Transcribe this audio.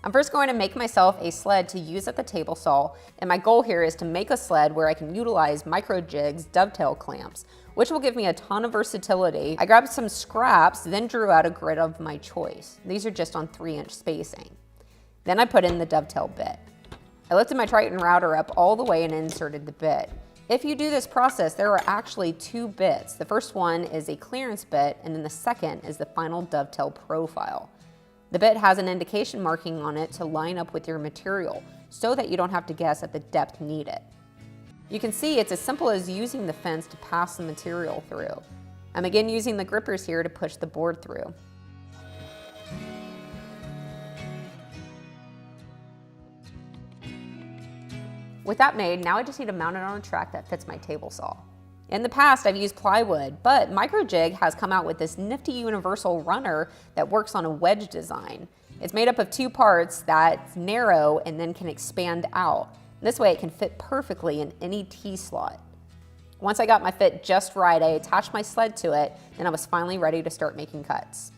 I'm first going to make myself a sled to use at the table saw, and my goal here is to make a sled where I can utilize Microjig's dovetail clamps, which will give me a ton of versatility. I grabbed some scraps, then drew out a grid of my choice. These are just on 3-inch spacing. Then I put in the dovetail bit. I lifted my Triton router up all the way and inserted the bit. If you do this process, there are actually 2 bits. The first one is a clearance bit, and then the second is the final dovetail profile. The bit has an indication marking on it to line up with your material so that you don't have to guess at the depth needed. You can see it's as simple as using the fence to pass the material through. I'm again using the grippers here to push the board through. With that made, now I just need to mount it on a track that fits my table saw. In the past, I've used plywood, but Microjig has come out with this nifty universal runner that works on a wedge design. It's made up of 2 parts that's narrow and then can expand out. This way it can fit perfectly in any T-slot. Once I got my fit just right, I attached my sled to it, and I was finally ready to start making cuts.